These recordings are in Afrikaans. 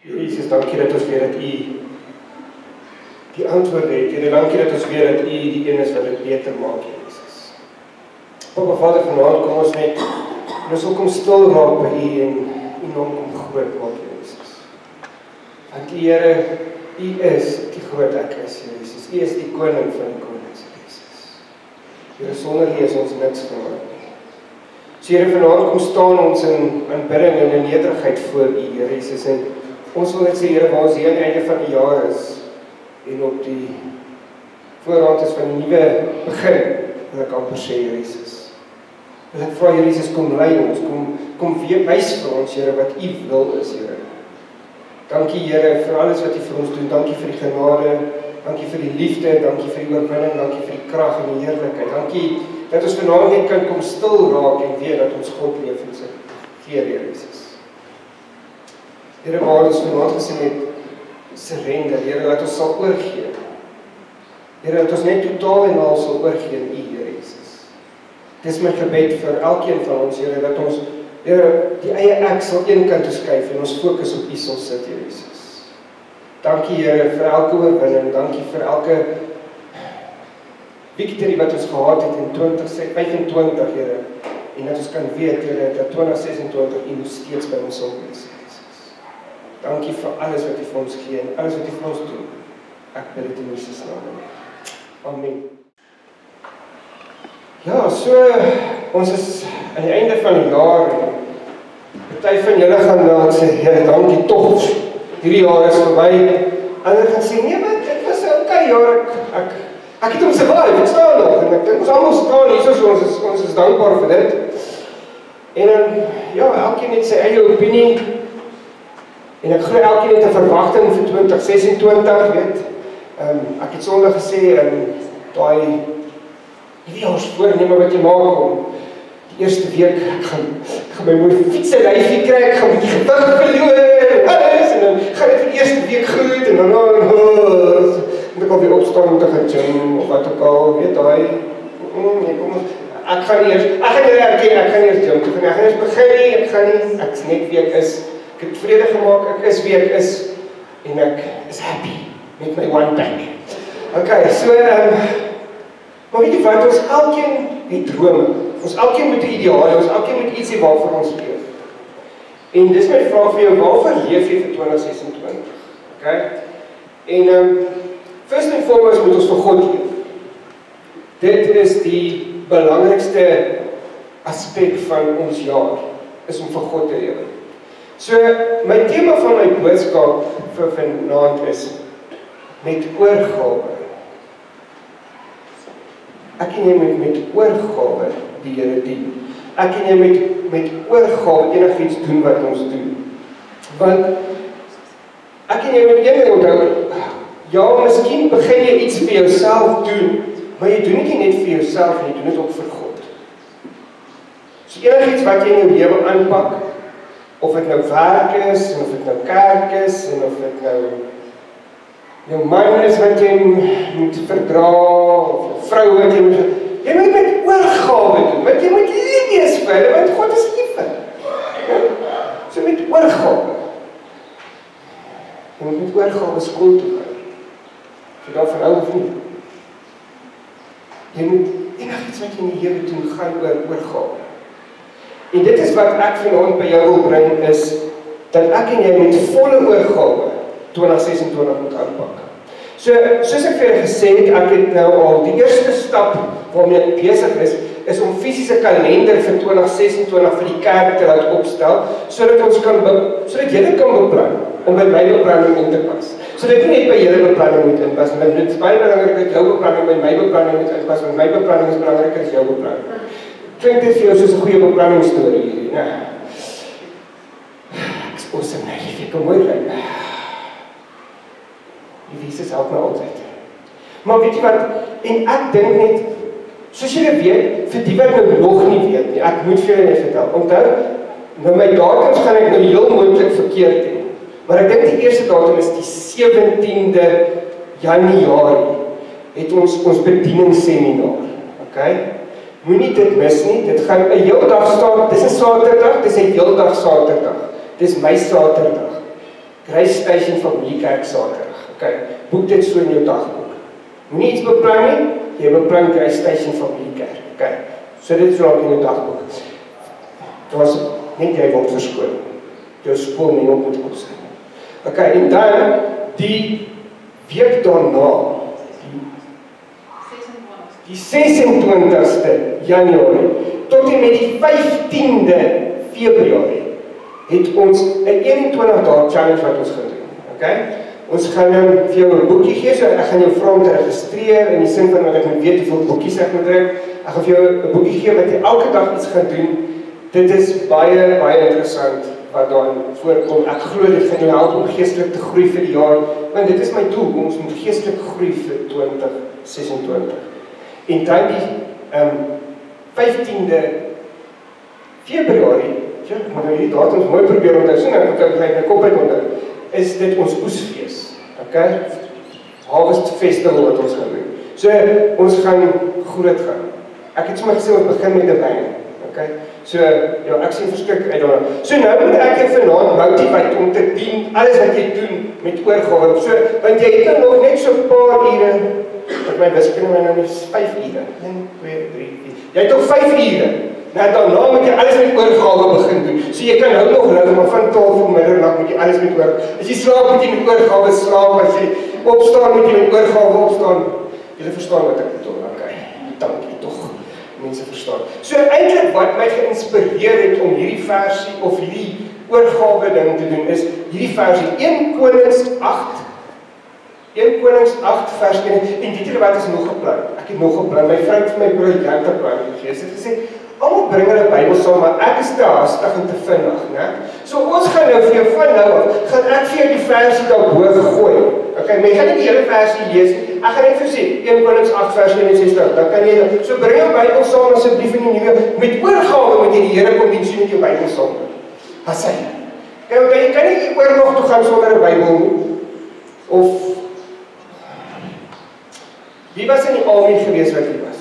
Jesus, dankie dat ons weet dat U die antwoord het. Here, dankie dat ons weet dat U die een is wat dit beter maak, Jesus. Papa Vader, vanaand kom ons net en ons wil kom stil raak by U en U naam kom groot maak, Jesus. Want Here, U is die groot ek is, Jesus. U is die koning van die konings, Jesus. Here, sonder U is ons niks vanaand nie. So Here, vanaand kom staan ons in aanbidding en in nederigheid voor U, Here Jesus, en ons wil net sê, Here, waar ons hier aan die einde van die jaar is en op die voorhand is van die nuwe begin, wil ek amper sê, Here Jesus. Wil ek vra, Here Jesus, kom lei ons, kom weer wys vir ons, Here, wat U wil is, Here. Dankie, Here, vir alles wat U vir ons doen. Dankie vir die genade, dankie vir die liefde, dankie vir die oorwinning, dankie vir die krag en die heerlikheid. Dankie dat ons vanaand net kan kom stil raak en weet dat ons God leef en sy Heer, Here Jesus. Here, waar ons vanaand gesê het, surrender, Here, dat ons sal oorgee. Here, dat ons net totaal en al sal oorgee in U, Here Jesus. Dis my gebed vir elkeen van ons, Here, dat ons, Here, die eie ek sal een kant toe skuif en ons fokus op U sal sit, Here Jesus. Dankie, Here, vir elke oorwinning, dankie vir elke victory wat ons gehad het in 2025, Here, en dat ons kan weet, Here, dat 2026 U nog steeds by ons sal wees, Jesus. Dankie vir alles wat U vir ons gee en alles wat U vir ons doen. Ek bid dit in Jesus naam. Amen. Ja, so, ons is aan die einde van die jaar en party van julle gaan dan sê, Here, dankie tog, hierdie jaar is verby. Ander gaan sê, nee, maar dit was 'n okay jaar, ek het hom survive, ek staan nog, en ek dink ons almal staan hier, soos ons is dankbaar vir dit. En dan, ja, elkeen het sy eie opinie, en ek glo elkeen het 'n verwagting vir 2026, weet. Ek het Sondag gesê, daai voorneme wat jy maak om die eerste week, ek gaan my mooi fietselyfie kry, ek gaan 'n bietjie gewig verloor, alles, en dan gaan dit vir die eerste week goed, en dan moet ek alweer opstaan om te gaan gym, of wat ook al, weet daai, ek gaan eers gym toe gaan, ek gaan eers begin nie, ek is net wie ek is, ek het vrede gemaak, ek is wie ek is, en ek is happy met my one pack. Okay, so, maar weet jy wat, ons elkeen het drome, ons elkeen moet 'n ideaal, ons elkeen moet iets hê waarvoor ons leef. En dis my vraag vir jou, waarvoor leef jy vir 2026? Okay? En first and foremost moet ons vir God leef. Dit is die belangrikste aspek van ons jaar, is om vir God te lewe. So, my tema van my boodskap vir vanaand is met oorgawe. Ek en jy met oorgawe die Here dien. Ek en jy met oorgawe enigiets doen wat ons doen. Want ek en jy moet een ding onthou, ja, miskien begin jy iets vir jouself doen, maar jy doen dit nie net vir jouself, jy doen dit ook vir God. So enigiets wat jy in jou lewe aanpak, of dit nou werk is, en of dit nou kerk is, en of dit nou jou man is wat jy moet verdra, of jou vrou wat jy moet met oorgawe doen, want jy moet lief wees vir hulle, want God is lief vir hulle. So met oorgawe. Jy moet met oorgawe skool toe gaan. Of jy daarvan hou of nie. Jy moet enigiets wat jy in die lewe doen, gaan oor oorgawe. En dit is wat ek vanaand by jou wil bring, is dat ek en jy met volle oorgawe 2026 moet aanpak. So, soos ek vir julle gesê het, ek het nou al die eerste stap waarmee ek besig is om fisiese kalender vir 2026 vir die kerk te laat opstel, sodat julle kan beplan om by my beplanning in te pas. So dit nie net by julle beplanning moet inpas, maar dit is baie belangrik dat jou beplanning by my beplanning moet inpas, want my beplanning is belangriker as jou beplanning. Klink dit vir jou soos 'n goeie beplanningsstorie hierdie, né? Ek is awesome, né? Jy kan mooi ry. Die Jesus help my altyd. Maar weet jy wat, en ek dink net, soos julle weet, vir die wat nou nog nie weet nie, ek moet vir julle net vertel, onthou, nou my datums gaan ek nou heel moontlik verkeerd hê, maar ek dink die eerste datum is die 17de Januarie, het ons bedieningsseminar, okay? Moenie dit mis nie, dit gaan 'n heeldag staan, dis 'n Saterdag, dis 'n heeldag Saterdag, dis my Saterdag. Grace Station Familiekerk Saterdag. Okay, boek dit so in jou dagboek. Moenie iets beplan nie, jy beplan Grace Station Familiekerk. Okay, so dit is raak in jou dagboek. Dit was net jy word verskoon. Jou skool nie op moet opsê. Okay, en dan die week daarna, die 26ste Januarie, tot en met die 15de Februarie, het ons 'n 21 dae challenge wat ons gaan doen. Okay? Ons gaan vir jou 'n boekie gee, so ek gaan jou vra om te registreer in die sin van dat ek moet weet hoeveel boekies ek moet druk. Ek gaan vir jou 'n boekie gee wat jy elke dag iets gaan doen. Dit is baie interessant wat daar voorkom. Ek glo dit gaan jou help om geestelik te groei vir die jaar, want dit is my doel, ons moet geestelik groei vir 2026. En dan die 15de Februarie, ja, maar nou hierdie datums mooi probeer onthou, so nou moet ek my kop uit onthou, is dit ons oesfees, okay? Harvest Festival wat ons gaan doen. So, ons gaan groot gaan. Ek het sommer gesê, ons begin met 'n bang, okay? So, ja, ek sien verskrik uit daarna. So, nou moet ek jou vanaand motivate om te dien, alles wat jy doen met oorgawe. So, want jy het nog net so 'n paar ure, met my wiskunde my nou nie 5 ure. 1, 2, 3, 4. Jy het nog 5 ure. Nou daarna moet jy alles met oorgawe begin doen. So jy kan nou nog lig, maar van 12 uur middag moet jy alles met oorgawe. As jy slaap moet jy met oorgawe slaap, as jy opstaan moet jy met oorgawe opstaan. Julle verstaan wat ek bedoel, okay. Dankie tog. Mense verstaan. So eintlik wat my geïnspireer het om hierdie versie of hierdie oorgawe ding te doen is hierdie versie 1 Konings 8 vers 1, en weet julle wat is nog 'n plan? Ek het nog 'n plan, my vrou het vir my briljante plan gegee. Sy het gesê, almal bring hulle Bybel saam, maar ek is te haastig en te vinnig, né? So ons gaan nou vir jou van nou af, gaan ek vir jou die versie daarbo gooi. Okay, maar jy gaan nie die hele versie lees nie. Ek gaan net vir sê 1 Konings 8 vers 61. Dan kan jy so bring jou Bybel saam asseblief in die nuwe met oorgawe met jy die Here kom dien sien met jou Bybel saam. As hy. Kyk, jy kan nie oorlog toe gaan sonder 'n Bybel nie. Of wie was in die army gewees wat jy was?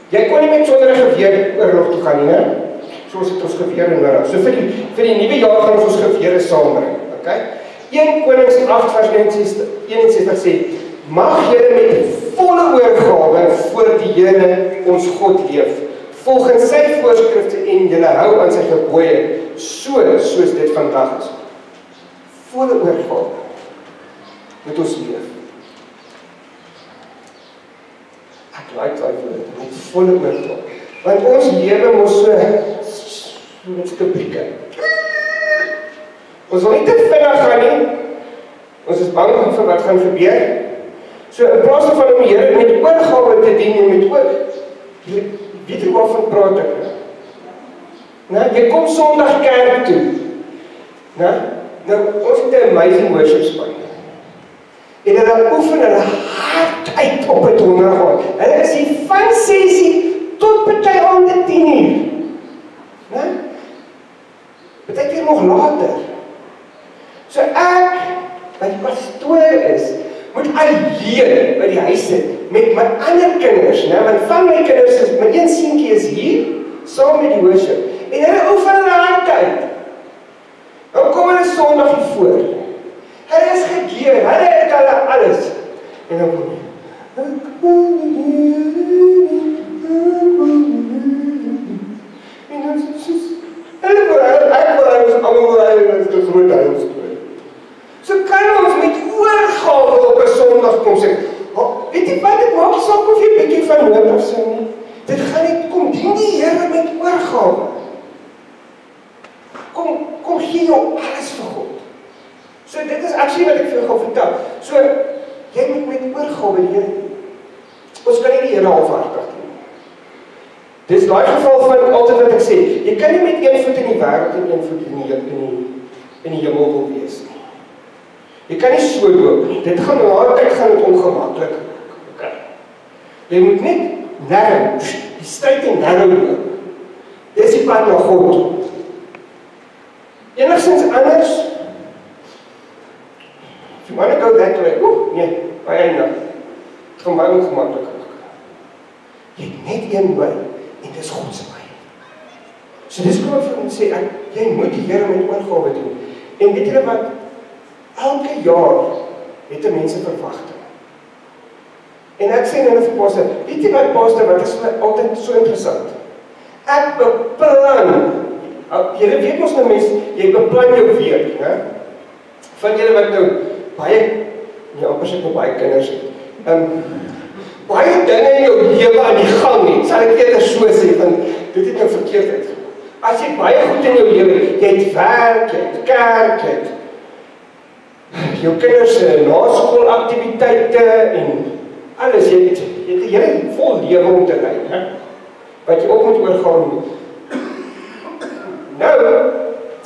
Jy kon nie met sonder 'n geweer oorlog toe gaan nie, né? Soos het ons gewere nodig. So vir die nuwe jaar gaan ons gewere saambring, okay? 1 Konings 8 vers 61 sê, mag julle met volle oorgawe voor die Here ons God leef, volgens sy voorskrifte en julle hou aan sy gebooie, soos dit vandag is. Volle oorgawe moet ons leef. Ek like daai woord, met volle oorgawe. Want ons lewe mos so met fabrieke. Ons wil nie te vinnig gaan nie. Ons is bang vir wat gaan gebeur. So in plaas van om die Here met oorgawe te dien en met weet jy waarvan praat ek? Nou, jy kom Sondag kerk toe. Nou ons het 'n amazing worship span. En hulle oefen hulle hard uit op 'n donderdag. Hulle is hier van 6:00 tot party aande 10:00. Né? Partykeer nog later. So ek, wat die pastoor is, moet alleen by die huis sit met my ander kinders, né? Want van my kinders is, my een seentjie is hier, saam met die worship. En hulle oefen hulle hard uit. Dan kom hulle Sondag hier voor. Hulle is gekeer, hulle het hulle alles. En dan kom so kan ons met oorgawe op 'n Sondag kom sê, weet jy wat, dit maak nie saak of jy 'n bietjie van hoop of so nie. Dit gaan net kom dien die Here met oorgawe. Kom gee jou alles vir God. So dit is actually wat ek vir jou gaan vertel. So, jy moet met oorgawe die Here. Ons kan nie die Here halfhartig doen. Dis daai geval van altyd wat ek sê, jy kan nie met een voet in die wêreld en een voet in die hemel wil wees nie. Jy kan nie so loop nie. Dit gaan later gaan dit ongemaklik. Okay. Jy moet net narrow, die stryd en narrow loop. Dis die pad na God toe. Enigstens anders, if you want to go that way, nee, baie eindig. Het gaan baie ongemaklik raak. Jy het net een wy, en dis God se wy. So dis kom ek vir hom sê, jy moet die Here met oorgawe doen. En weet julle wat, elke jaar het 'n mens 'n verwagting. En ek sê nou vir pastor, weet jy wat pastor, wat is vir my altyd so interessant? Ek beplan, julle weet ons nou mense, jy beplan jou week, né? Van julle wat nou baie, amper sit nou baie kinders het, baie dinge in jou lewe aan die gang het, sal ek eerder so sê, want dit het nou verkeerd uit. As jy baie goed in jou lewe, jy het werk, jy het kerk, jy het jou kinders naskoolaktiwiteite en alles, jy het 'n hele vol lewe om te lei, hè? Wat jy ook moet oorgaan. Nou,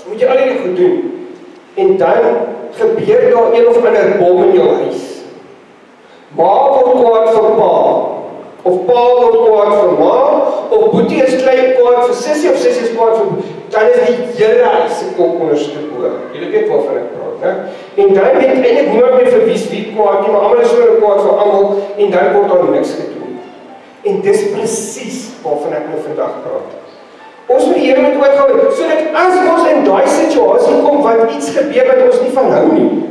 moet jy al die goed doen, en dan gebeur daar een of ander bom in jou huis. Ma word kwaad vir pa, of pa word kwaad vir ma, of boetie is klein kwaad vir sissie, of sissie is kwaad vir boetie, dan is die hele huis se kop onderste bo. Julle weet waarvan ek praat, né? En dan weet eintlik niemand meer vir wie kwaad nie, maar almal is so kwaad vir almal, en dan word daar niks gedoen. En dis presies waarvan ek nou vandag praat. Ons moet die Here met oorgehou, sodat as ons in daai situasie kom, wat iets gebeur wat ons nie van hou nie,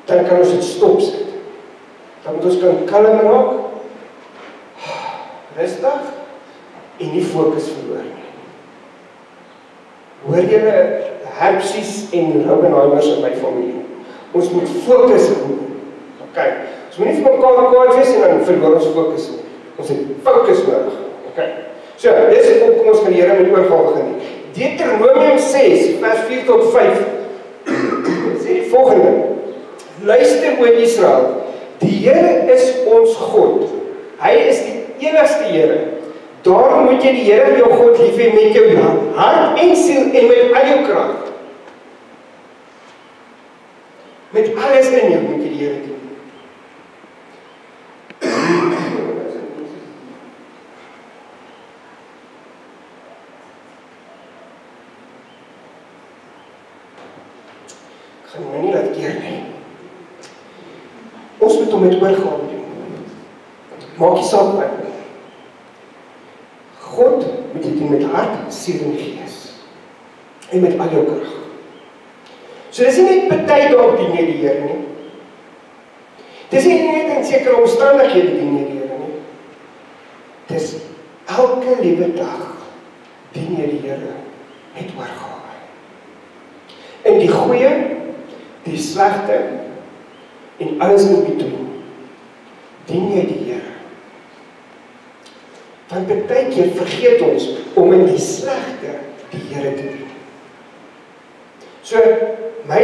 dan kan ons dit stopsit. Dan moet ons kan kalm raak, rustig, en nie fokus verloor nie. Hoor julle Herpsies en Raubenheimers in my familie? Ons moet fokus hou. Okay. Ons moet nie vir mekaar kwaad wees en dan verloor ons fokus nie. Ons het fokus nodig. Okay. So, dis hoe kom ons gaan die Here met oorgawe begin. Deuteronomium 6 vers 4 tot 5 sê die volgende: Luister o Israel, die Here is ons God. Hy is die enigste Here. Daarom moet jy die Here jou God lief hê met jou hart en siel en met al jou krag. Met alles in jou moet jy die Here dien. Ek gaan my nie laat keer nie. Ons moet hom met oorgawe doen. Maak nie saak wat. God moet jy dien met hart, siel en gees. En met al jou krag. So dis nie net party dalk dien jy die Here nie. Dis nie net in sekere omstandighede dien jy die Here nie. Dis elke liewe dag dien jy die Here met oorgawe. En die goeie, die slegte en alles in between dien jy die Here. Want baie keer vergeet ons om in die slegte die Here te dien. So, my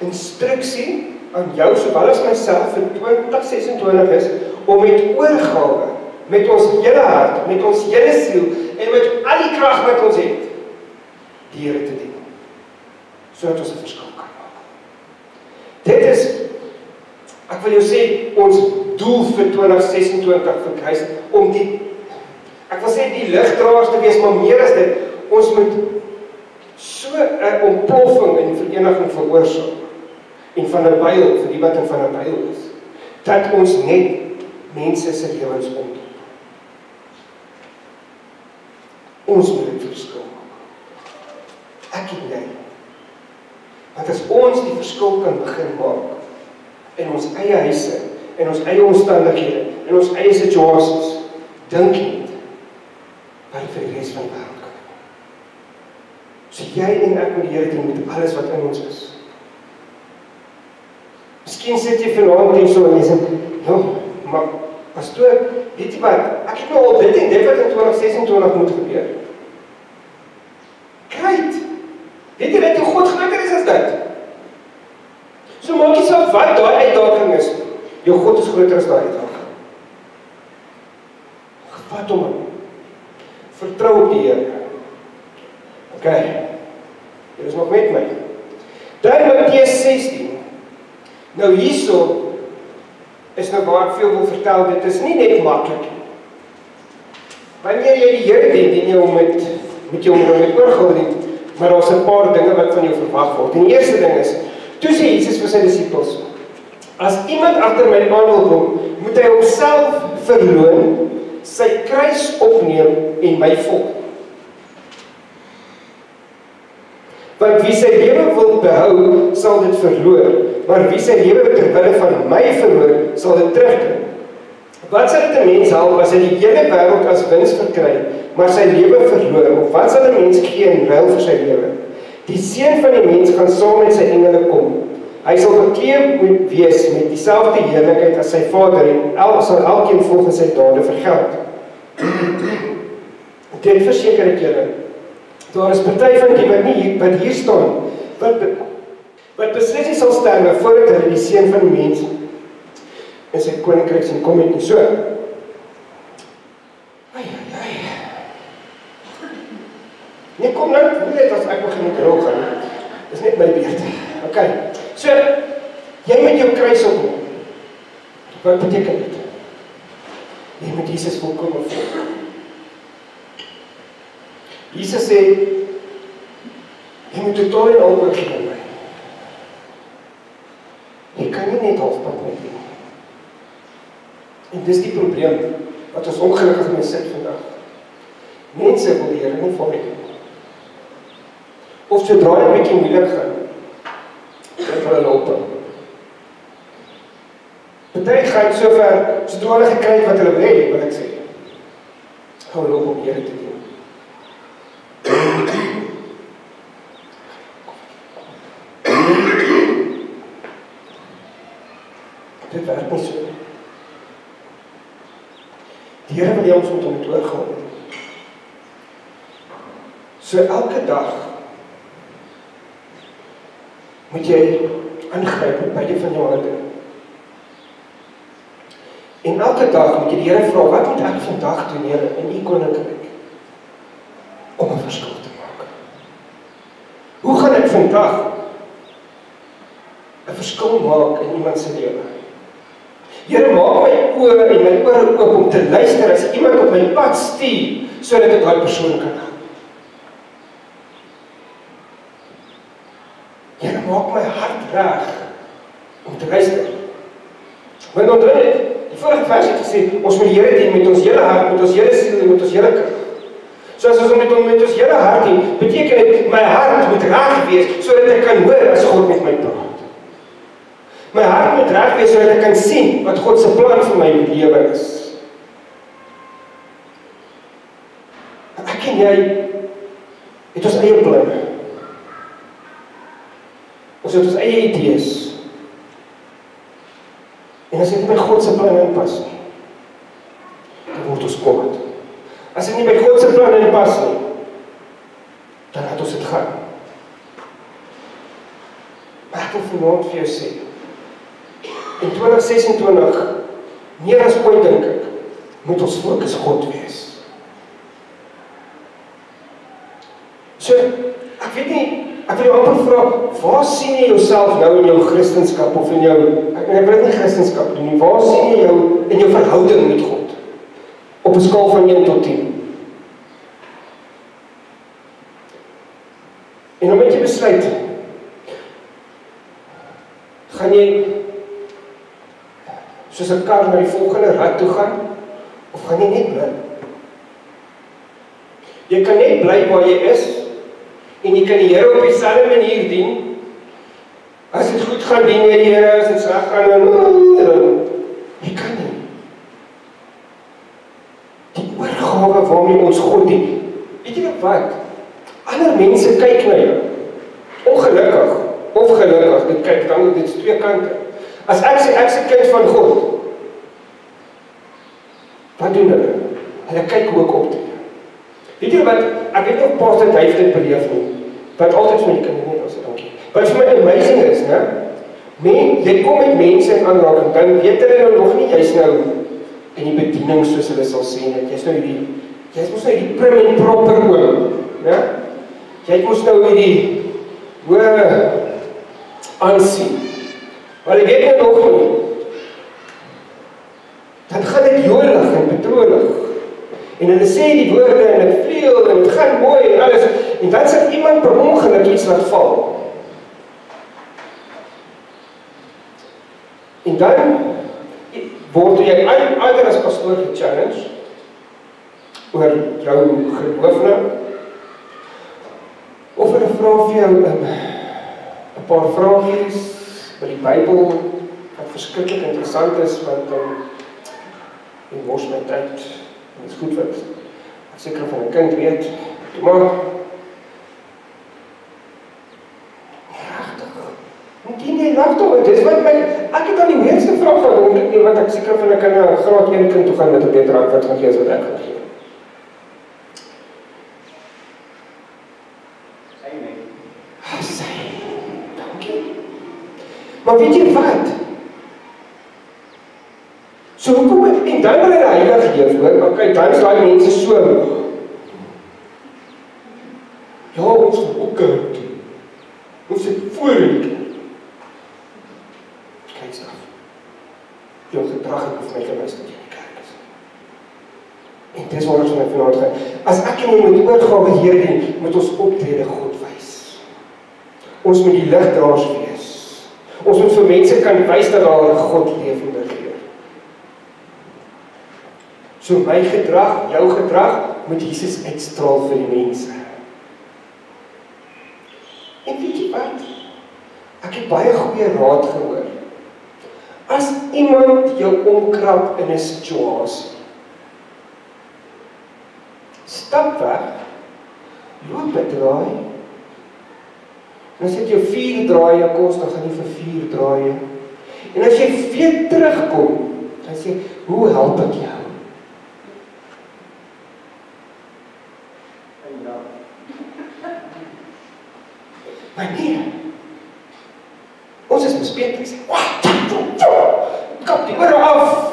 instruksie aan jou, sowel as myself vir 2026 is, om met oorgawe, met ons hele hart, met ons hele siel, en met al die krag wat ons het, die Here te dien. Sodat ons 'n verskil kan maak. Dit is, ek wil jou sê, ons doel vir 2026 vir Christus, om ek wil sê die ligdraers te wees, maar meer as dit, ons moet so 'n ontploffing en vereniging veroorsaak, en van 'n byl, vir die wat in van 'n byl is, dat ons net mense se lewens omdoen. Ons moet dit verskil maak. Ek en jy. Want as ons die verskil kan begin maak, in ons eie huise, in ons eie omstandighede, in ons eie situasies, dink net, wat vir die res van die wêreld kan. So jy en ek moet die Here dien met alles wat in ons is. Miskien sit jy vanaand hier so en jy sê, ja, maar pastoor, weet jy wat, ek het nou al dit en dit wat in 2026 moet gebeur. Great! Weet jy dat jou God groter is as dit? So maak jy saak wat daai uitdaging is. Jou God is groter as daai uitdaging. Vat hom aan. Vertrou op die Here. Okay. Jy is nog met my. Dan Matteus 16. Nou hierso is nou waar ek veel wil vertel, dit is nie net maklik nie. Wanneer jy die Here dien jy hom met jou met oorgawe dien, maar daar's 'n paar dinge wat van jou verwag word. En die eerste ding is, toe sê Jesus vir sy disippels, as iemand agter my aan wil kom, moet hy homself verloon, sy kruis opneem en my volg. Want wie sy lewe wil behou, sal dit verloor. Maar wie sy lewe ter wille van my verloor, sal dit terugkry. Wat sal dit 'n mens help as hy die hele wêreld as wins verkry, maar sy lewe verloor? Of wat sal 'n mens gee in ruil vir sy lewe? Die Seun van die mens gaan saam met sy engele kom. Hy sal bekleed moet wees met dieselfde heerlikheid as sy Vader en sal elkeen volgens sy dade vergeld. Dit verseker ek julle. Daar is party van die wat hier staan, wat beslis nie sal sterwe voordat hulle die Seun van die mens in sy koninkryk sien kom het nie. So. Nee, kom nou, net as ek begin met rol gaan. Dis net my beurt. OK. So, jy met jou kruis opneem. Wat beteken dit? Jy moet Jesus volkome volg. Jesus sê, jy moet totaal en al oorgee aan my. Jy kan nie net halfpad met my. En dis die probleem, wat ons ongelukkig mee sit vandag. Mense wil die Here nie volg nie. Of sodra jy 'n bietjie moeilik gaan, dan vir hulle op. Party gaan so ver, sodra hulle gekry het wat hulle wil hê, wil ek sê. Hou hulle op om Here te dien. Dit werk nie so. Die Here wil ons moet om het oorgaan. So elke dag moet jy aangryp met beide van jou hande. En elke dag moet jy die Here vra, wat moet ek vandag doen, Here, in U koninkryk om 'n verskil te maak? Hoe gaan ek vandag 'n verskil maak in iemand se lewe? Here, maak my oë en my ore oop om te luister as iemand op my pad stuur, sodat ek daai persoon kan help. Here, maak my hart reg om te luister. Want onthou net, die vorige vers het gesê, ons moet die Here dien met ons hele hart, met ons hele siel en met ons hele krag. So as ons met ons hele hart dien, beteken dit, my hart moet reg wees, sodat ek kan hoor as God met my praat. My hart moet reg wees, sodat ek kan sien wat God se plan vir my lewe is. Ek en jy het ons eie planne. Ons het ons eie idees. En as dit by God se planne inpas nie, dan word ons kwaad. As dit nie by God se planne inpas nie, dan laat ons dit gaan. Maar ek wil vanaand vir jou sê, in 2026, meer as ooit dink ek, moet ons fokus God wees. So, ek weet nie, ek wil jou amper vra, waar sien jy jouself nou in jou Christenskap, of in jou, ek wil dit nie Christenskap doen nie, waar sien jy jou in jou verhouding met God? Op 'n skaal van 1 tot 10. En dan moet jy besluit, gaan jy soos 'n kar na die volgende rad toe gaan, of gaan jy net bly? Jy kan net bly waar jy is, en jy kan die Here op dieselfde manier dien. As dit goed gaan, dien jy die Here, as dit sleg gaan, dan jy kan nie. Die oorgawe waarmee ons God dien. Weet jy wat? Ander mense kyk na jou. Ongelukkig, of gelukkig, dit kyk dan, dit is twee kante. As ek sê, ek is 'n kind van God, wat doen hulle? Hulle kyk hoe ek optree. Weet jy wat, ek weet nog pas dat hy dit beleef nie, wat altyd vir my kinders nie, also dankie. Wat vir my amazing is, jy kom met mense in aanraking, dan weet hulle nou nog nie, jy's nou in die bediening, soos hulle sal sê, jy's mos nou die prim en proper oom, jy mos nou die hoë aansien, maar jy weet nou nog nie, dan gaan dit jolig en bedrolig, en hulle sê die woorde, en het vleuel, en het gaan mooi, en alles, en dan sal iemand per ongeluk iets laat val. En dan word jy either as pastoor gechallenge, oor jou geloof nou, of hulle vra vir jou 'n paar vragies oor die Bybel wat verskriklik interessant is, want die mors my tyd, en dit is goed wat ek seker van 'n kind weet, maar regtig, dis wat ek het aan die meeste vraag gedink nie, want ek seker van ek kan na graad 1 kind toe gaan met 'n beter antwoord gaan gee as wat ek gaan gee. Dankie. Maar weet jy wat? So hoekom, en dan wil hy die heilige geef, hoor, ok, dan is daai mense so, ja, ons moet ook kerk toe. Ons sit voor in die kerk. Kijk staf. Jou gedrag ek hoef my gewys dat jy in die kerk is. En dis waar ons my vanavond gaan. As ek en jy met oorgawe Here dien, moet ons optrede God wys. Ons moet die ligdraers wees. Ons moet vir mense kan wys dat daar 'n God leef en regeer. So my gedrag, jou gedrag, moet Jesus uitstraal vir die mense. En weet jy wat? Ek het baie goeie raad gehoor. As iemand jou omkrap in 'n situasie, stap weg, loop 'n draai, en as dit jou 4 draaie kos, dan gaan jy vir 4 draaie. En as jy weer terugkom, dan sê jy, hoe help ek jou? Maar nee, ons is mis Petrus. Kap die oor af.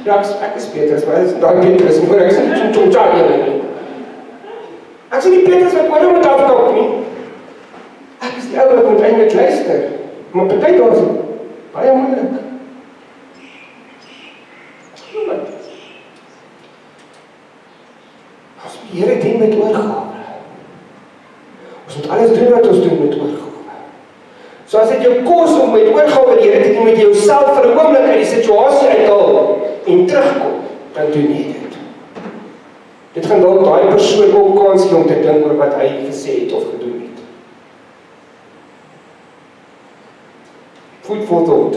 Ja, ek is Petrus, maar dit is daai Petrus, maar ek sê nie. Ek sê nie Petrus wat oor moet afkap nie. Ek is die ou wat moet eintlik luister. Maar party daar is baie moeilik. Ons moet die Here dien met oorgawe. Ons moet alles doen wat ons doen met oorgawe. So as dit jou kos om met oorgawe die Here te dien, met jouself vir 'n oomblik uit die situasie uithaal en terugkom, dan doen jy dit. Dit gaan dalk daai persoon ook kans gee om te dink oor wat hy gesê het of gedoen het. Food for thought.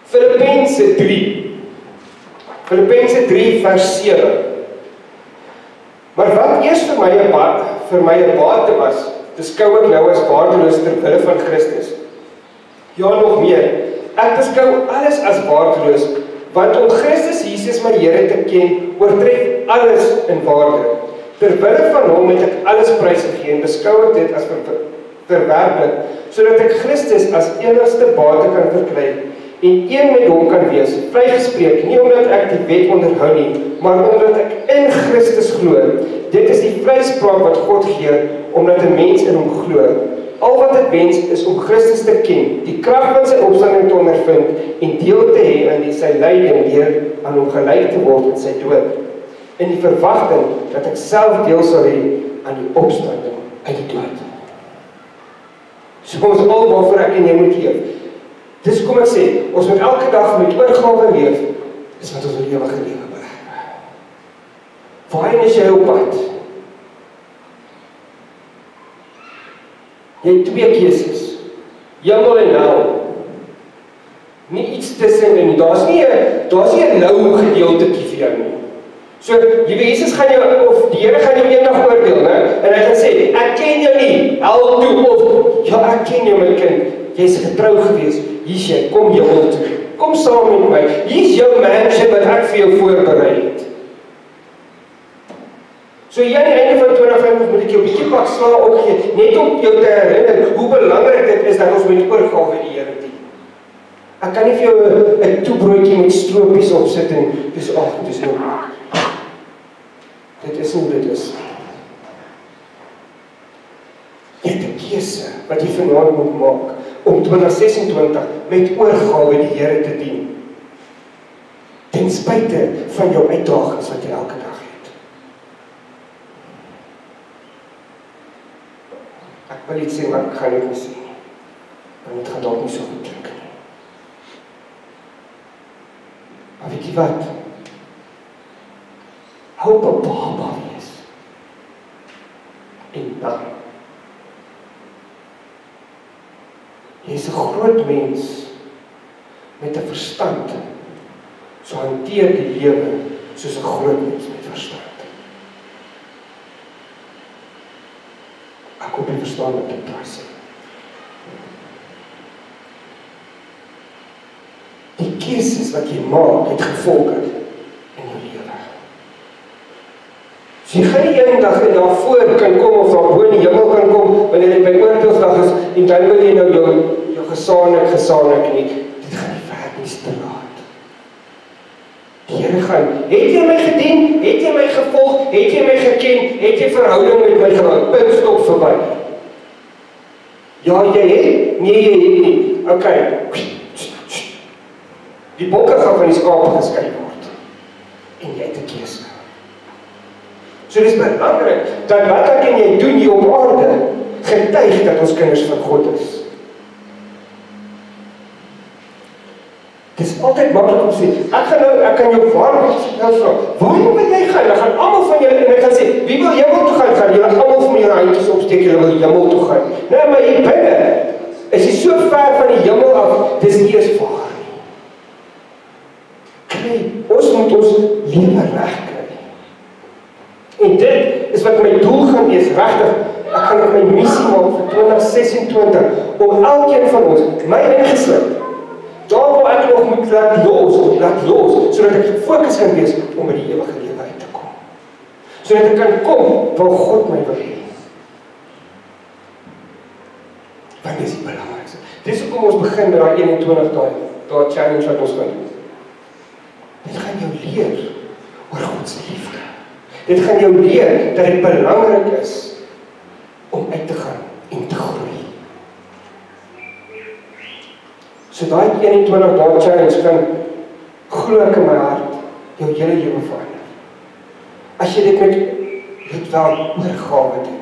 Filippense 3 vers 7. Maar wat eers vir my 'n bate was, beskou ek nou as waardeloos ter wille van Christus. Ja, nog meer. Ek beskou alles as waardeloos, want om Christus Jesus my Here te ken, oortref alles in waarde. Ter wille van hom het ek alles prys gegee en beskou ek dit as verwerplik, sodat ek Christus as enigste bate kan verkry en een met hom kan wees, vrygespreek, nie omdat ek die wet onderhou nie, maar omdat ek in Christus glo. Dit is die vryspraak wat God gee, omdat 'n mens in hom glo. Al wat ek wens is om Christus te ken, die krag van sy opstanding te ondervind en deel te hê aan sy lyding deur aan hom gelyk te word in sy dood. In die verwagting dat ek self deel sal hê aan die opstanding uit die dood. So kom ons al waarvoor ek en jy moet leef. Dis kom ek sê, ons moet elke dag met oorgawe leef, dis wat ons 'n ewige lewe bereik. Waarheen is jy op pad? Jy het 2 keuses. Hemel en hel. Nie iets tussenin nie. Daar's nie 'n nou gedeeltetjie vir jou nie. So, Jesus gaan jou, of die Here gaan jou eendag oordeel, né? En hy gaan sê, ek ken jou nie, hel toe, of, ja, ek ken jou my kind, jy's getrou gewees, hier's jy, kom hemel toe, kom saam met my, hier's jou mansion wat ek vir jou voorberei het. So jy aan die einde van 2025 moet ek jou 'n bietjie pak slaag opgee, net om jou te herinner hoe belangrik dit is dat ons met oorgawe die Here dien. Ek kan nie vir jou 'n toebroodjie met stroopies opsit en dis dis nou. Dit is hoe dit is. Jy het 'n keuse wat jy vanaand moet maak om 2026 met oorgawe die Here te dien. Ten spyte van jou uitdagings wat jy elke dag het. Ek wil iets sê, maar ek gaan dit nie sê nie. Want dit gaan dalk nie so goed klink nie. Maar weet jy wat? Hou op 'n baba wees. en dan. Jy is 'n groot mens met 'n verstand, so hanteer die lewe soos 'n groot mens met verstand. Ek hoop jy verstaan wat ek daar sê. Die keuses wat jy maak, het gevolge in jou lewe. So jy gaan nie eendag en daarvoor kan kom, of daarbo in die hemel kan kom, wanneer jy by oordeelsdag is, en dan wil jy nou jou gesanik nie. Dit gaan nie werk nie, te laat. Die Here gaan, het jy my gedien, het jy my gevolg, het jy my geken, het jy verhouding met my gehad, punt stop verby. Ja, jy het, nee jy het nie, okay, die bokke gaan van die skape geskei word, en jy het 'n keuse. So dis belangrik, dat wat ek en jy doen hier op aarde, getuig dat ons kinders van God is. Het is altyd maklik om te sê, ek kan jou waarom vra, waarom wil jy gaan? Dan gaan almal van julle, en ek gaan sê, wie wil hemel toe gaan? Gaan julle almal van julle handjies opsteek, julle wil hemel toe gaan. Nee, maar hier binne, is jy so ver van die hemel af, dis nie eens waar nie. Kry, ons moet ons lewe reg kry. En dit is wat my doel gaan wees, regtig. Ek gaan op my missie maak vir 2026, om elkeen van ons, my ingesluit, daar waar ek nog moet laat los, sodat ek gefokus kan wees om by die ewige lewe uit te kom. Sodat ek kan kom waar God my wil hê. Want dis die belangrikste. Dis hoekom ons begin met daai 21 dae challenge wat ons gaan doen. Dit gaan jou leer oor God se liefde. Dit gaan jou leer dat dit belangrik is om uit te gaan en te groei. So daai 21 dae challenge kan, glo ek in my hart, jou hele lewe verander. As jy dit met wel oorgawe doen.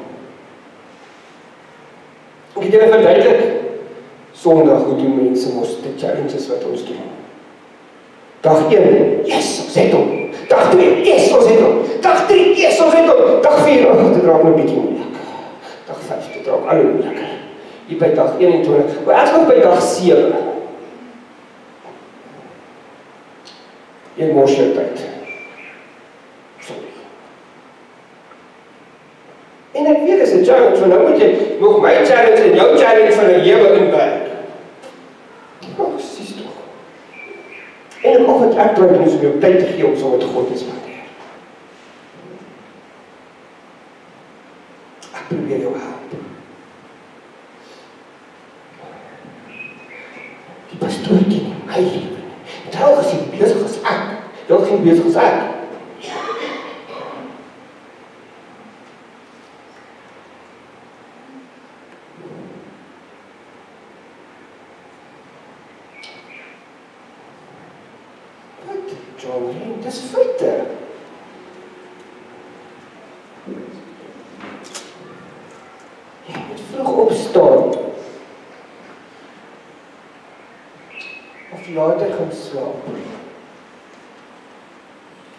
Ek het julle verduidelik, Sondag, hoe doen mense mos die challenges wat ons doen. Dag 1, yes, ons het hom. Dag 2, yes, ons het hom. Dag 3, yes, ons het hom. Dag 4, dit raak nou bietjie moeilik. Dag 5, dit raak al hoe moeiliker. Hier by dag 21, maar ek is nog by dag 7. Jy mors jou tyd. Sorry. En ek weet, is 'n challenge, want nou moet jy nog my challenge en jou challenge van 'n lewe inwerk. Presies toch. En of het ek probeer is om jou tyd te gee om saam met God te spandeer. Ek probeer jou help. Die pastoor ken nie my lewe nie. Het hy al gesien besig as ek. Jy het geen besig as ek. Dis feite. Jy moet vroeg opstaan. Of later gaan slaap.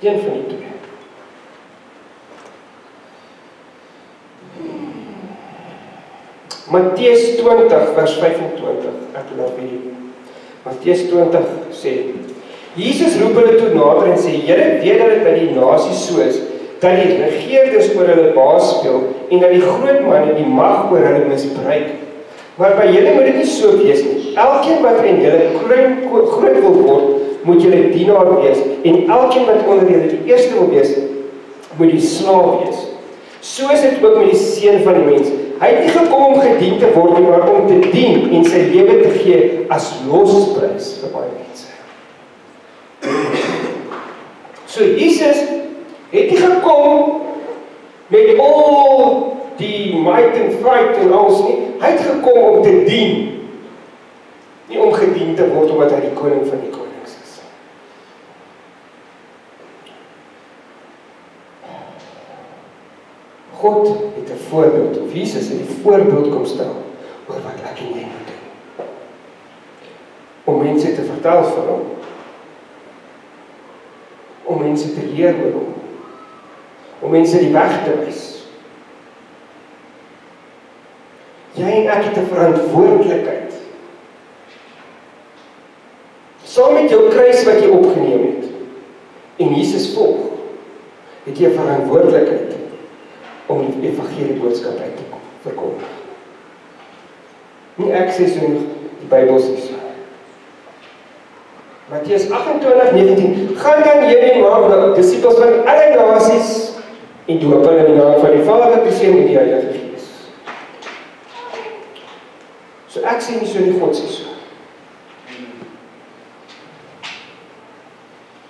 Een van die twee. Matteus 20 vers 25. Ek laat hierdie. Matteus 20 sê: Jesus roep hulle toe nader en sê, julle weet dat dit by die nasies so is, dat die regeerders oor hulle baas speel, en dat die groot manne die mag oor hulle misbruik. Maar by julle moet dit nie so wees nie. Elkeen wat in julle groot wil word, moet julle dienaar wees, en elkeen wat onder julle die eerste wil wees, moet die slaaf wees. So is dit ook met die seun van die mens. Hy het nie gekom om gedien te word, maar om te dien en sy lewe te gee as losprys vir baie mense. So Jesus het nie gekom met al die might and fight en alles nie. Hy het gekom om te dien. Nie om gedien te word omdat hy die koning van die konings is. God het 'n voorbeeld, of Jesus het die voorbeeld kom stel oor wat ek en jy moet doen. Om mense te vertel van hom. Om mense te leer oor hom. Om mense die weg te wys. Jy en ek het 'n verantwoordelikheid. Saam met jou kruis wat jy opgeneem het, en Jesus volg, het jy 'n verantwoordelikheid om die evangelie boodskap uit te verkondig. Nie ek sê so nie, die Bybel sê so. Matteus 28:19, gaan dan heen en maak nou disippels van alle nasies en doop hulle in die naam van die Vader, die Seun en die Heilige Gees. So ek sê nie so nie, God sê so.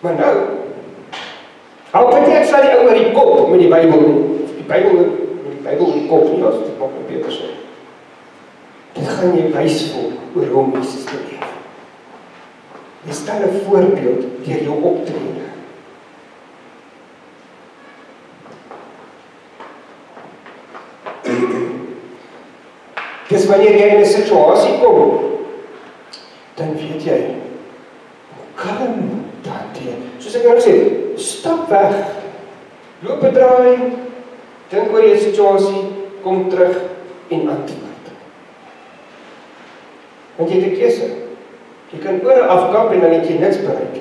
Maar nou, al weet ek sal die ou oor die kop met die Bybel nie, die Bybel oor die kop nie, as dit nog een beter sê. Dit gaan jy wys oor hoe om Jesus te leef. Jy stel 'n voorbeeld deur jou optrede. Dis wanneer jy in 'n situasie kom, dan weet jy, kalm te hanteer. Soos ek nou sê, stap weg, loop 'n draai, dink oor jou situasie, kom terug en antwoord. Want jy het 'n keuse. Jy kan ore afkap en dan het jy niks bereik.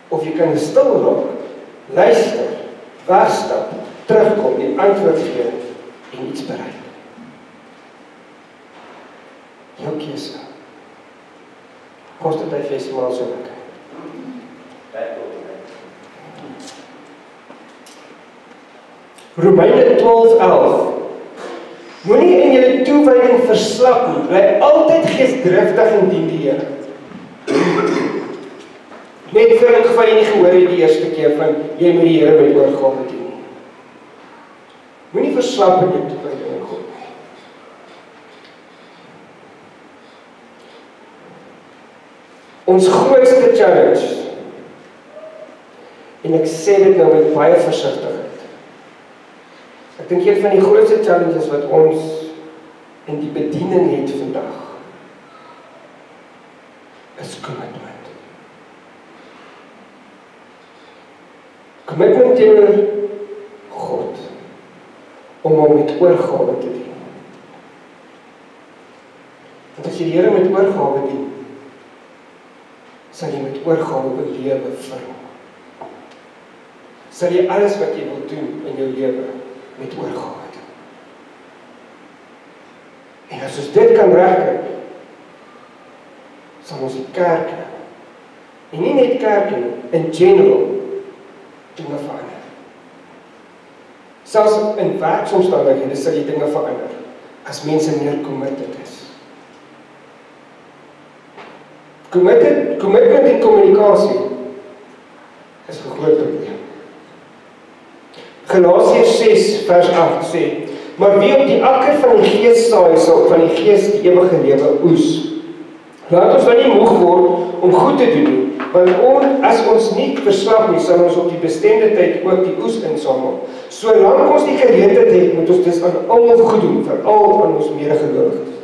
Of jy kan stil raak, luister, wegstap, terugkom en antwoord gee en iets bereik. Jou keuse. Kost dit hy festival so lekker. Romeine 12:11. Moenie in julle toewyding verslap nie, bly altyd geesdriftig en dien die Here. Net vir in geval jy nie gehoor het die eerste keer van jy moet die Here met oorgawe dien nie. Moenie verslap in jou toewyding aan God nie. Ons grootste challenge, en ek sê dit nou met baie versigtigheid, ek dink een van die grootste challenges wat ons in die bediening het vandag, is commitment. Commitment teenoor God, om hom met oorgawe te dien. Want as jy die Here met oorgawe dien, sal jy met oorgawe lewe vir hom. Sal jy alles wat jy wil doen in jou lewe met oorgawe doen. En as ons dit kan regkry, sal ons die kerk, en nie net kerk nie, in general, dinge verander. Selfs in werksomstandighede sal die dinge verander, as mense meer committed is. Commitment en kommunikasie is 'n groot probleem. Galasiërs 6 vers 8 sê, maar wie op die akker van die Gees saai, sal van die Gees die ewige lewe oes. Laat ons dan nie moeg word om goed te doen nie, want as ons nie verslap nie, sal ons op die bestemde tyd ook die oes insamel. Solank ons die geleentheid het, moet ons dis aan almal goed doen, veral aan ons medegelowiges.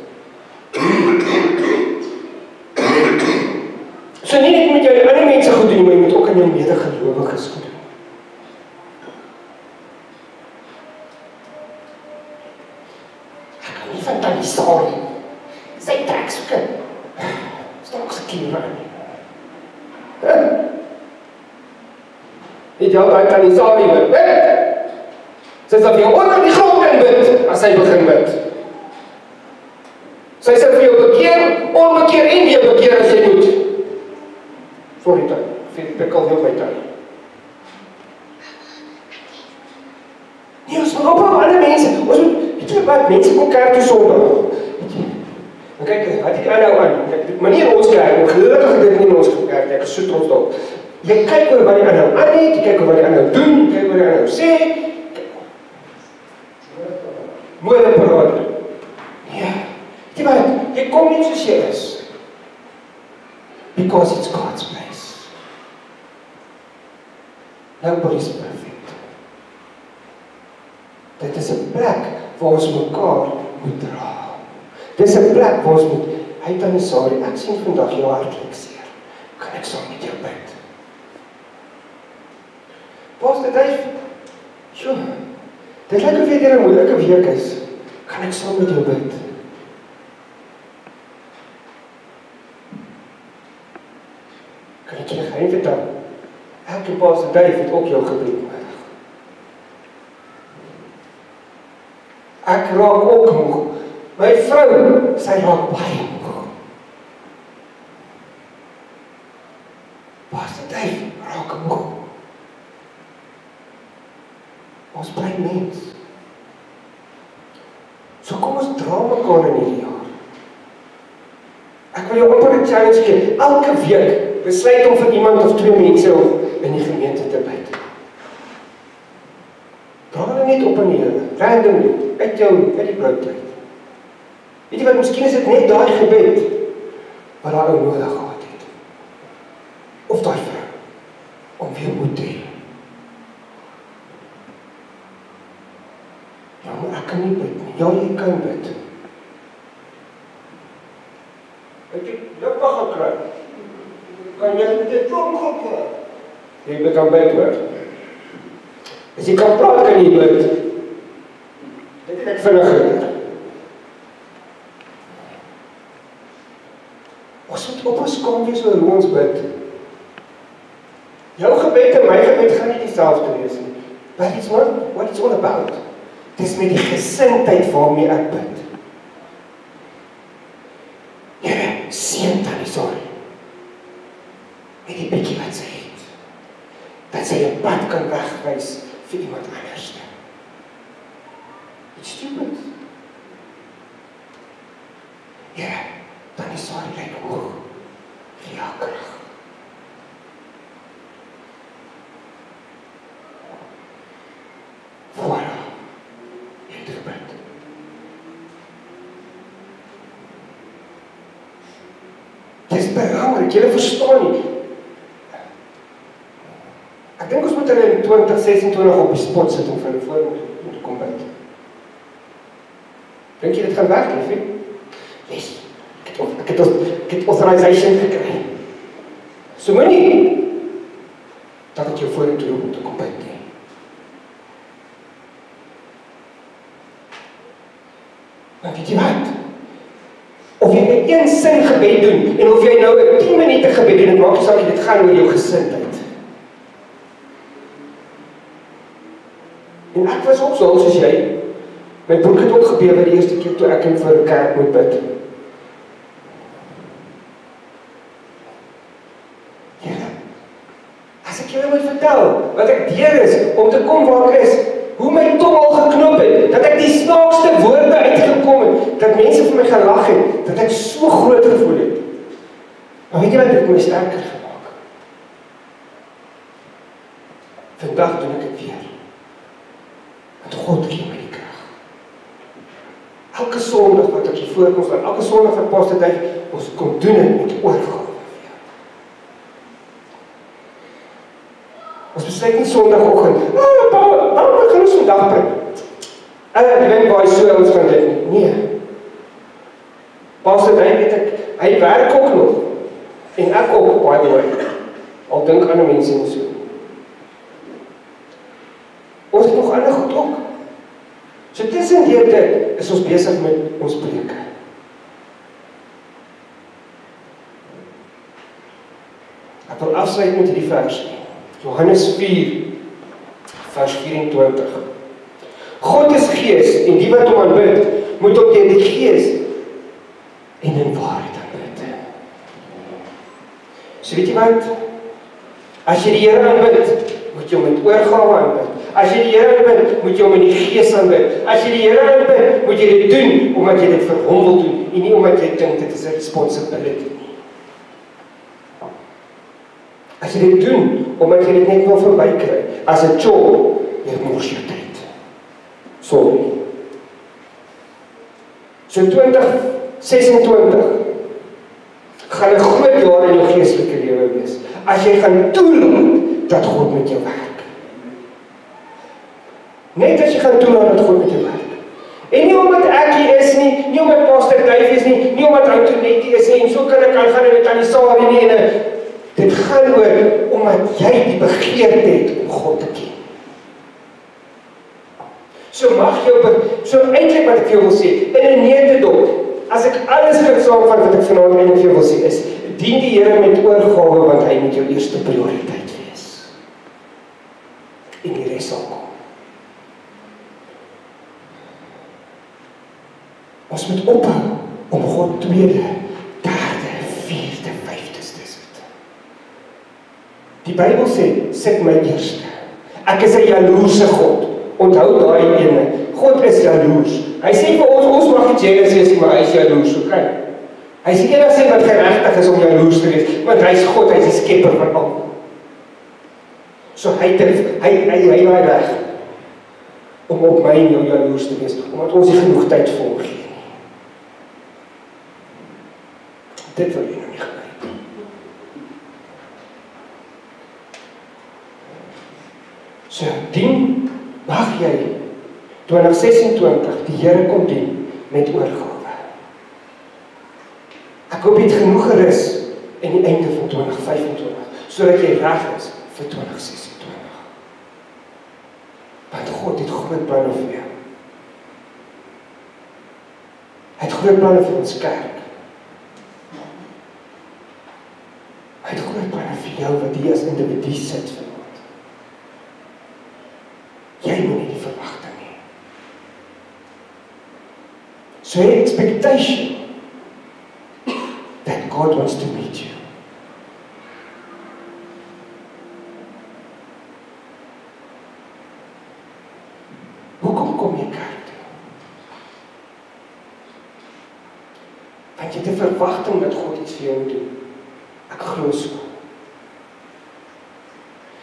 So nie net met jou ander mense goed doen, maar jy moet ook aan jou medegelowiges goed doen. Ek kan nie van Tannie Sari, sy trek soeke, staan ook sy kleren aan. Het jy al daai Tannie Sari bid? Sy sal vir jou onder die grond in bid, as sy begin bid. Sy sal vir jou bekeer, onbekeer en weer bekeer as jy moet. Sorry Tannie, ek al heel my Tannie. Nee, ons moet op ander mense, ons moet, weet jy wat, mense kom kerk toe Sondag. Dan kyk, wat die nou aan, maar nie in ons kerk, maar gelukkig dit nie in ons kerk, ek is so trots daarop. Jy kyk oor wat die ander aan het, jy kyk oor wat die ander doen, jy kyk oor wat die ander sê, modeparade. Ja, weet jy wat, jy kom nie soos jy is, because it's God's place. Nobody's perfect. Dit is 'n plek waar ons mekaar moet dra. Dit is 'n plek waar ons moet, hy Tannie Sari, ek sien vandag jou hartlik seer. Kan ek saam met jou bid? Pastor Dave, sjoe, dit lyk of jy deur 'n moeilike week is. Kan ek saam met jou bid? Kan ek julle geheim vertel? Elke Pastor Dave het ook jou gebed nodig. Ek raak ook moeg. My vrou, sy raak baie moeg. Pastor Dave raak moeg. Ons bly mens. So kom ons dra mekaar in hierdie jaar. Ek wil jou amper 'n challenge gee. Elke week besluit om vir iemand of 2 mense in die gemeente te bid. Dra hulle net op in die Here, randomly, uit die broodtyd. Weet jy wat, miskien is dit net daai gebed wat daar ou nodig gehad het. Of daai vrou, om weer moed te hê. Ja, maar ek kan nie bid nie. Ja, jy kan bid. Ek het lippe gekry. Kan jy dit tong gekry? Jy kan bid hoor. As jy kan praat, kan jy bid. Dit het ek vinnig geleer. Ons moet op ons kom wees oor hoe ons bid. Jou gebed en my gebed gaan nie dieselfde wees nie. But it's what it's all about. Dis met die gesindheid waarmee ek bid. Here, seën Tannie Sorry. Met die bietjie wat sy het. Dat sy 'n pad kan wegwys vir iemand anders. It's stupid. Here, Tannie Sorry lyk hoog. Ja, krag. Voilà. Dit is belangrik, julle verstaan nie. Ek dink ons moet hulle in 2026 op die spot sit om vir hulle voor moet kom bid. Dink jy dit gaan werk, liefie? Yes, ek het authorization gekry. So moenie dat ek jou vorentoe roep om te kom bid nie. Maar weet jy wat? Of jy net een sin gebed doen, en of jy nou 'n 10 minute gebed doen, maak nie saak, dit gaan oor jou gesindheid. En ek was ook soos jy, my broek het ook gebewe die eerste keer toe ek in vir 'n kerk moet bid. Here, as ek julle moet vertel, wat ek deur is, om te kom waar ek is, hoe my tong al geknop het, dat ek die snaakste woorde uitgekom het, dat mense vir my gelag het, dat ek so groot gevoel het. Maar weet jy wat, dit het my sterker gemaak. Vandag doen ek dit weer. Want God gee my die krag. Elke Sondag wat ek hier voorkom staan, elke Sondag wat Pastor Dave, ons kom doen dit met oorgawe. Ons besluit nie Sondagoggend, waarom gaan ons vandag bid? Ek dink baie so, ons gaan dit nie. Nee. Pastor Dave, weet ek, hy werk ook nog. En ek ook, by the way. Al dink ander mense nie so. Ons het nog ander goed ook. So tussen dit is ons besig met ons preke. Ek wil afsluit met die vers. Johannes 4, vers 24. God is gees, en die wat hom aanbid, moet ook deur die gees en in waarheid aanbid. So weet jy wat? As jy die Here aanbid, moet jy hom met oorgawe aanbid. As jy die Here aanbid, moet jy hom in die gees aanbid. As jy die Here aanbid, moet jy dit doen, omdat jy dit vir hom wil doen, en nie omdat jy dink dit is 'n responsibility. As jy dit doen, omdat jy dit net wil verbykry, as 'n chore, jy mors jou tyd. Sorry. So 2026 gaan 'n groot jaar in jou geestelike lewe wees. As jy gaan toelaat dat God met jou werk. Net as jy gaan toelaat dat God met jou werk. En nie omdat ek hier is nie, nie omdat Pastor Dave is nie omdat Antoinette is nie, en so kan ek aangaan met Tannie Sorry nie, en dit gaan oor omdat jy die begeerte het om God te ken. So eintlik wat ek vir jou wil sê, in 'n neutedop, as ek alles kan saamvat wat ek vanaand eintlik vir jou wil sê, is, dien die Here met oorgawe, want hy moet jou eerste prioriteit wees. En die res sal kom. Ons moet ophou om God tweede, derde, vierde, vyfde te sit. Die Bybel sê, sit my eerste. Ek is 'n jaloerse God. Onthou daai ene. God is jaloers. Hy sê vir ons mag nie jealous wees, maar hy is jaloers, okay? Hy sê nie dat wat geregtig is om jaloers te wees, want hy is God, hy is die skepper van al. So hy waai reg om op my en jou jaloers te wees, omdat ons nie genoeg tyd vir hom gee. Dit wil jy nou nie gebruik. So, dien, mag jy 2026 die Here kom dien met oorgawe. Ek hoop jy het genoeg gerus in die einde van 2025, sodat jy reg is vir 2026. Want God het groot planne vir jou. Hy het groot planne vir ons kerk. Hy het groot planne vir jou wat jy as individu sit vanaand. Jy moet nie die verwagting nie. So expectation that God wants to meet you. Hoekom kom jy kerk toe? Want jy het 'n verwagting dat God iets vir jou moet doen. Ek glo so.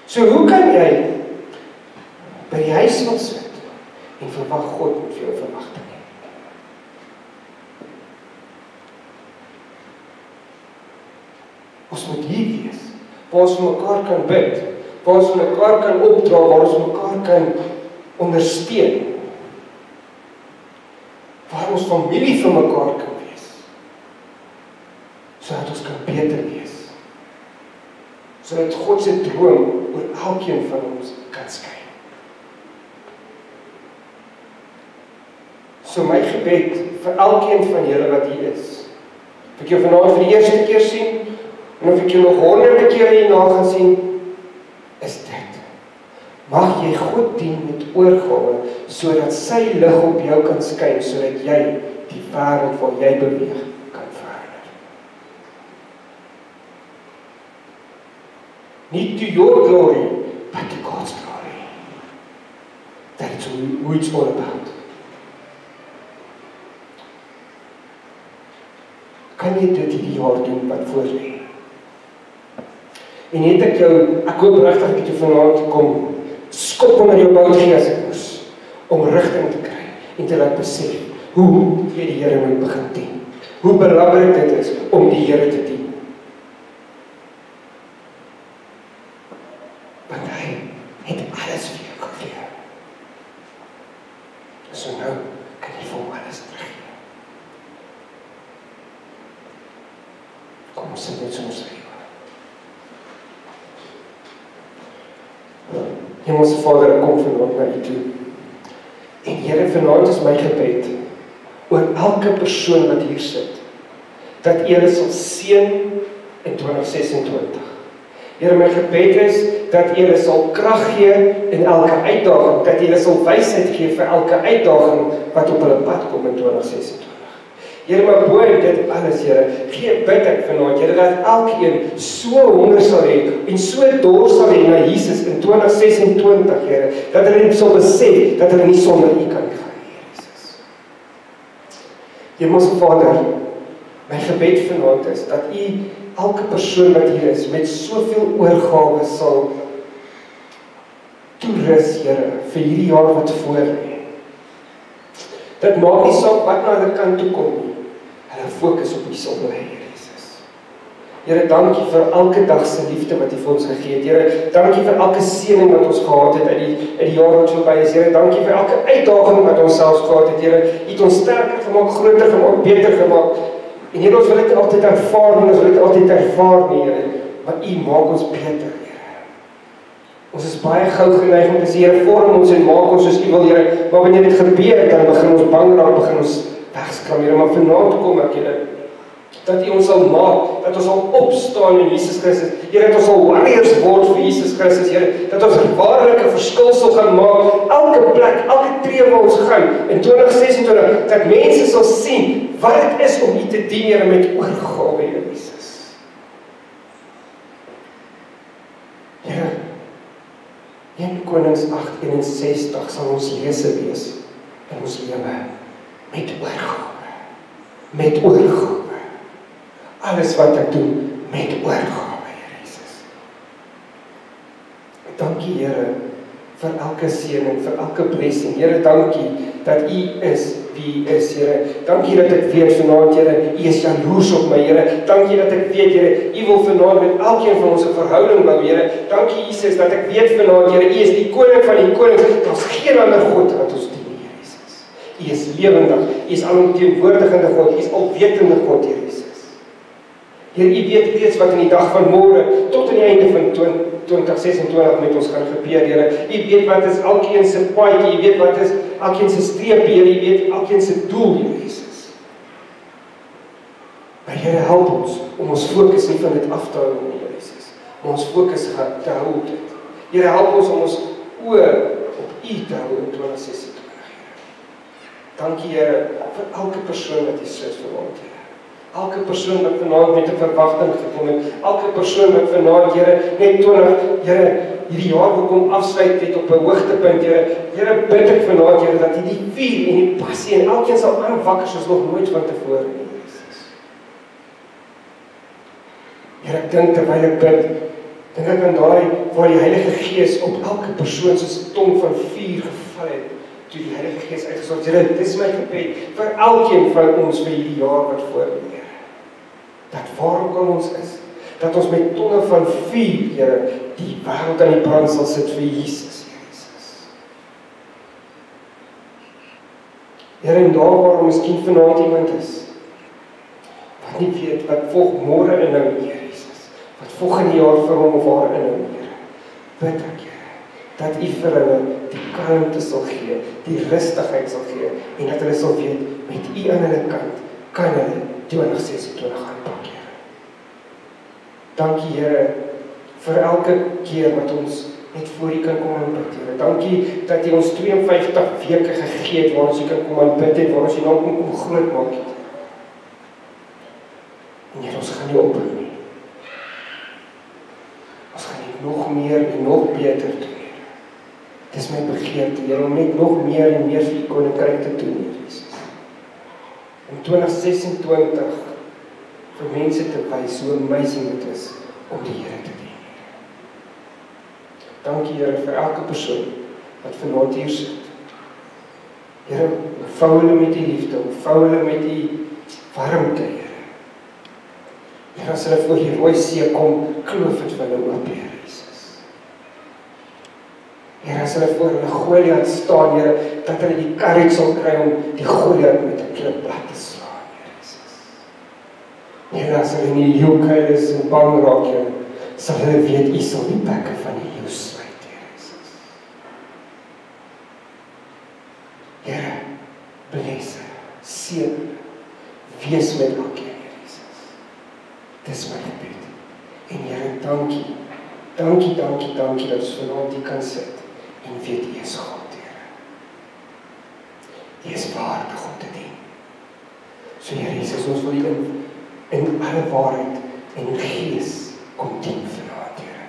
So hoe kan jy by die huis wil sit en verwag God moet vir jou verwagting hê? Ons moet hier wees, waar ons vir mekaar kan bid, waar ons vir mekaar kan opdra, waar ons mekaar kan ondersteun, waar ons familie vir mekaar kan wees, sodat ons kan beter wees, sodat God se droom oor elkeen van ons kan skyn. So my gebed vir elkeen van julle wat hier is, of ek jou vanaand vir die eerste keer sien, en of ek jou nog honderde kere hierna gaan sien, is dit. Mag jy God dien met oorgawe, sodat sy lig op jou kan skyn, sodat jy die wêreld waar jy beweeg kan verander. Not to your glory, but to God's glory. That's who it's all about. Kan jy dit hierdie jaar doen wat voor lê? En het ek hoop regtig dat jy vanaand kom skop onder jou bout gee as ek moes, om rigting te kry en te laat besef hoe jy die Here moet begin dien. Hoe belangrik dit is om die Here te dien. Want hy het alles vir jou gegee. So nou kan jy vir hom alles teruggee. Kom ons sit net soms hier. Hemelse Vader, ek kom vanaand na U toe. En Here, vanaand is my gebed oor elke persoon wat hier sit, dat U hulle sal seën in 2026. Here, my gebed is dat U hulle sal krag gee in elke uitdaging, dat U hulle sal wysheid gee vir elke uitdaging wat op hulle pad kom in 2026. Here, maar bo dit alles, Here, gee bid ek vanaand, Here, dat elkeen so honger sal hê en so dors sal hê na Jesus in 2026, Here, dat hulle sal besef dat hulle nie sonder U kan gaan, Here Jesus. Hemelse Vader, my gebed vanaand is dat U elke persoon wat hier is met soveel oorgawe sal toerus, Here, vir hierdie jaar wat voor lê. Dit maak nie saak wat na hulle kant toe kom nie. Hulle fokus op U sal bly, Here Jesus. Here, dankie vir elke dag se liefde wat U vir ons gegee het. Here, dankie vir elke seëning wat ons gehad het uit die jaar wat verby is. Here, dankie vir elke uitdaging wat ons selfs gehad het. Here, U het ons sterker gemaak, groter gemaak, beter gemaak. En Here, ons wil dit altyd ervaar, en ons wil dit altyd ervaar, Here, maar U maak ons beter, Here. Ons is baie gou geneig om te sê, Here, vorm ons en maak ons soos U wil, Here. Maar wanneer dit gebeur, dan begin ons bang raak, begin ons wegskram, Here. Maar vanaand kom ek, Here, dat U ons sal maak, dat ons sal opstaan in Jesus Christus. Here, dat ons sal warriors word vir Jesus Christus, Here. Dat ons 'n waarlike verskil sal gaan maak, elke plek, elke tree waar ons gaan, in 2026, dat mense sal sien wat dit is om U te dien, Here, met oorgawe, Here Jesus. Here, 1 Konings 8:61 sal ons lese wees in ons lewe, met oorgawe, met oorgawe. Alles wat ek doen, met oorgawe, Here Jesus. Dankie, Here, vir elke seëning, vir elke blessing. Here, dankie dat U is wie U is, Here. Dankie dat ek weet vanaand, Here, U is jaloers op my, Here. Dankie dat ek weet, Here, U wil vanaand met elkeen van ons 'n verhouding bou, Here. Dankie, Jesus, dat ek weet vanaand, Here, U is die koning van die konings. Daar's geen ander God wat ons dien, Here Jesus. U is lewendig, U is alomteenwoordigende God, U is alwetende God, Here Jesus. Here, U weet reeds wat in die dag van môre tot aan die einde van 2026 met ons gaan gebeur, Here. U weet wat is elkeen se paadjie, U weet wat is elkeen se streep, Here. U weet elkeen se doel, Here Jesus. Maar Here, help ons om ons fokus nie van dit af te hou, Here Jesus. Maar ons fokus te hou op dit. Here, help ons om ons oë op U te hou in 2026, Here. Dankie, Here, vir elke persoon wat U sit vanaand, Here. Elke persoon wat vanaand met 'n verwagting gekom het, elke persoon wat vanaand, Here, net 20, Here, hierdie jaar wil kom afsluit het op 'n hoogtepunt, Here. Here, bid ek vanaand, Here, dat U die vuur en die passie en elkeen sal aanwakker soos nog nooit van tevore, Jesus. Here, ek dink terwyl ek bid, dink ek aan daai waar die Heilige Gees op elke persoon soos 'n tong van vuur geval het. Toe die Heilige Gees uitgestort, Here, dit is my gebed vir elkeen van ons vir hierdie jaar wat voor lê, Here. Dat waar ook al ons is, dat ons met tonge van vuur, Here, die wêreld aan die brand sal sit vir Jesus, Jesus. Here, en daar waar miskien vanaand iemand is, wat nie weet wat môre inhou, Here Jesus, wat volgende jaar vir hom of haar inhou, Here, bid ek, Here, dat U vir hulle die kalmte sal gee, die rustigheid sal gee, en dat hulle sal weet, met U aan hulle kant, kan hulle 2026 aanpak, Here. Dankie, Here, vir elke keer wat ons net voor U kan kom aanbid, Here. Dankie dat U ons 52 weke gegee het, waar ons U kan kom aanbid het, waar ons U naam kom groot maak het. En Here, ons gaan nie ophou nie. Ons gaan net nog meer en nog beter doen, Here. Dis my begeerte, Here, om net nog meer en meer vir U koninkryk te doen, Here Jesus. In 2026 vir mense te wys hoe amazing dit is om die Here te dien. Dankie, Here, vir elke persoon wat vanaand hier sit. Here, vou hulle met die liefde, vou hulle met die warmte, Here. Here, as hulle voor die rooi see kom, kloof dit vir hulle oop, Here Jesus. Here, as hulle voor hulle Goliat staan, Here, dat hulle die courage sal kry om die Goliat met 'n klip plat te slaan, Here Jesus. Here, as hulle in die leeukuil is en bang raak, Here, sal hulle weet, U sal die bekke van die leeu sluit, Here Jesus. Here, bless hulle, seën hulle, wees met elkeen, Here Jesus. Dis my gebed. En Here, dankie, dankie, dankie, dankie dat ons vanaand hier kan sit en weet U is God, Here. U is waardig om te dien. So Here Jesus, ons wil U in alle waarheid en in gees kom dien vanaand, Here.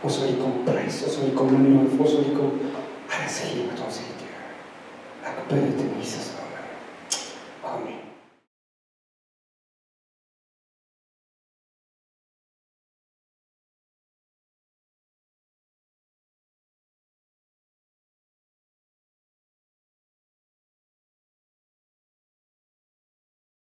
Ons wil U kom prys, ons wil U kom loof, ons wil U kom alles gee wat ons het, Here. Ek bid dit in Jesus